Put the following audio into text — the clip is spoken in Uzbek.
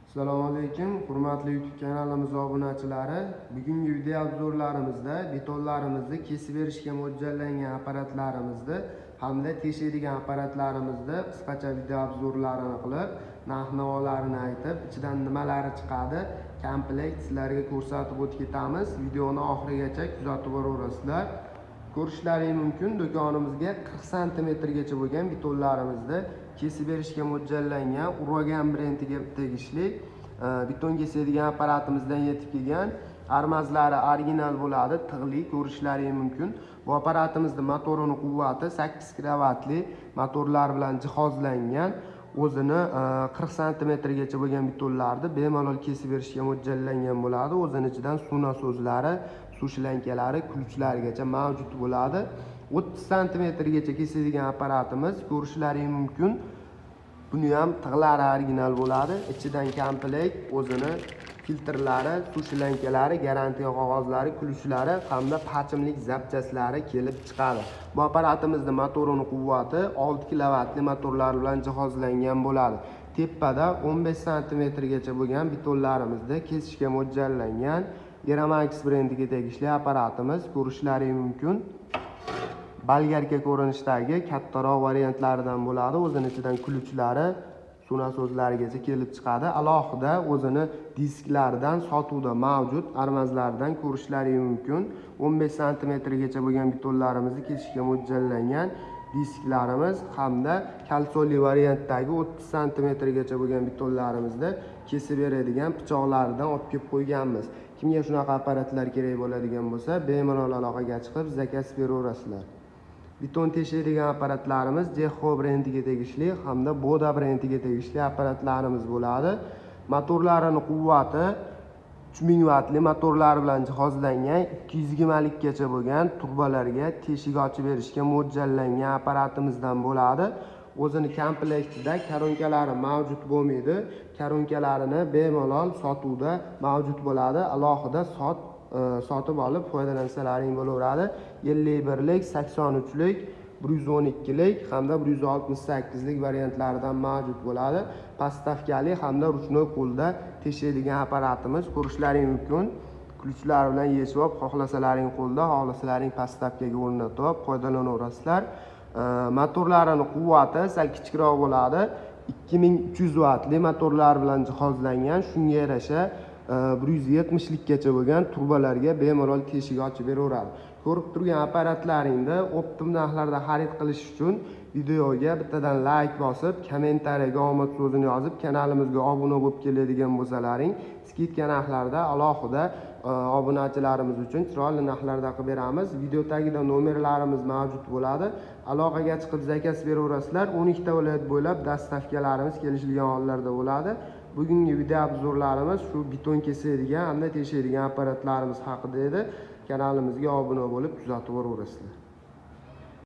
Assalomu alaykum, hurmatli YouTube kanalimiz obunachilari. Bugungi video obzorlarimizda betonlarimizni kesib berishga mo'ljallangan apparatlarimizni hamda teshadigan apparatlarimizni qisqacha video obzorlarini qilib, narx-navolarini aytib, ichidan nimalari chiqadi, komplekt sizlarga ko'rsatib o'tib ketamiz. Videoni oxirigacha kuzatib boraverasizlar. Ko'rishlaringiz mumkin, do'konimizga 40 cm gacha bo'lgan betonlarimizni kesib berishga mo'ljallangan Uragan brendiga tegishli beton kesadigan apparatimizdan yetib kelgan. Armazlari original bo'ladi, tig'li, ko'rishlaringiz mumkin. Bu apparatimizning motorining quvvati 8 kilovatli motorlar bilan jihozlangan. O'zini 40 cm gacha bo'lgan betonlarni bemalol kesib berishga mo'ljallangan bo'ladi. O'zining ichidan suv nasozlari, suv shlankalari, ключlargacha mavjud bo'ladi. 30 cm gacha kesadigan apparatimiz, ko'rishlaringiz mumkin. Buni ham tig'lari original bo'ladi. Ichidan komplekt o'zini filtrlari, suv shlankalari, garantiya qog'ozlari, ключlari hamda pachimlik zapchaslari kelib chiqadi. Bu apparatimizning motorining quvvati 6 kilovatli motorlar bilan jihozlangan bo'ladi. Tepada 15 cm gacha bo'lgan betonlarimizni kesishga mo'ljallangan Eramax brendiga tegishli apparatimiz, ko'rishlaringiz mumkin. Bolgarka ko'rinishdagi kattaroq variantlaridan bo'ladi. O'zining ichidan ключlari, suv nasozlarigacha kelib chiqadi. Alohida o'zini disklaridan sotuvda mavjud armazlardan ko'rishlaringiz mumkin. 15 cm gacha bo'lgan betonlarimizni kesishga mo'ljallangan disklarimiz hamda kalsoli variantdagi 30 cm gacha bo'lgan betonlarimizni kesib beradigan pichoqlardan olib kelib qo'yganmiz. Kimga shunaqa apparatlar kerak bo'ladigan bo'lsa, bemalol aloqaga chiqib zakaz beraverasizlar. Beton teshadigan apparatlarimiz Jexo brendiga tegishli hamda Boda brendiga tegishli apparatlarimiz bo'ladi. Motorlarining quvvati 3000 vattli motorlar bilan jihozlangan 220 gacha bo'lgan turbalarga teshik ochib berishga mo'ljallangan apparatimizdan bo'ladi. O'zini komplektida koronkalari mavjud bo'lmaydi. Koronkalarini bemalol sotuvda mavjud bo'ladi. Alohida sotib olib foydalansalaring bo'laveradi. 51lik, 83lik, 112lik hamda 168lik variantlaridan mavjud bo'ladi. Postavkali hamda ruchnoy qo'lda teshadigan apparatimiz, ko'rishlaringiz mumkin. Ключlar bilan yechib olib, xohlasalaring qo'lda, xohlasalaring postavkaga o'rnatib olib foydalanaverasizlar. Motorlarining quvvati sal kichikroq bo'ladi. 2300 vattli motorlar bilan jihozlangan. Shunga yarasha 170 gacha bo'lgan turbalarga bemalol teshik ochib beraveradi. Ko'rib turgan apparatlaringni optim narxlarda xarid qilish uchun videoga bittadan like bosib, kommentariyaga omad so'zini yozib, kanalimizga obuna bo'lib keladigan bo'lsalaring, skidka narxlarda alohida obunachilarimiz uchun chiroyli narxlarda qilib beramiz. Video tagida nomerlarimiz mavjud bo'ladi. Aloqaga chiqib zakaz beraverasizlar. 12 ta viloyat bo'ylab dastavkalarimiz kelishilgan hollarda bo'ladi. Bugungi video obzorlarimiz shu beton kesadigan hamda teshadigan apparatlarimiz haqida edi. Kanalimizga obuna bo'lib kuzatib boraverasizlar.